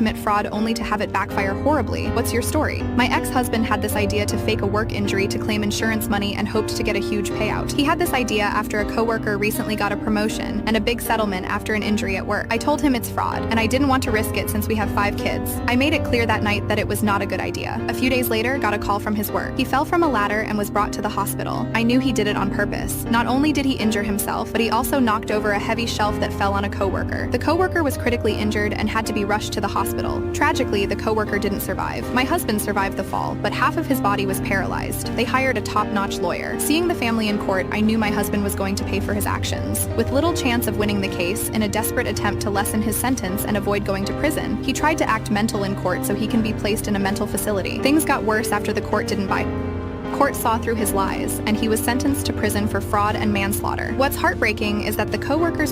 commit fraud only to have it backfire horribly. What's your story? My ex-husband had this idea to fake a work injury to claim insurance money and hoped to get a huge payout. He had this idea after a coworker recently got a promotion and a big settlement after an injury at work. I told him it's fraud, and I didn't want to risk it since we have 5 kids. I made it clear that night that it was not a good idea. A few days later, got a call from his work. He fell from a ladder and was brought to the hospital. I knew he did it on purpose. Not only did he injure himself, but he also knocked over a heavy shelf that fell on a coworker. The coworker was critically injured and had to be rushed to the hospital. Tragically, the coworker didn't survive. My husband survived the fall, but half of his body was paralyzed. They hired a top-notch lawyer. Seeing the family in court, I knew my husband was going to pay for his actions. With little chance of winning the case, in a desperate attempt to lessen his sentence and avoid going to prison, he tried to act mental in court so he can be placed in a mental facility. Things got worse after the court didn't buy. Court saw through his lies, and he was sentenced to prison for fraud and manslaughter. What's heartbreaking is that the coworker's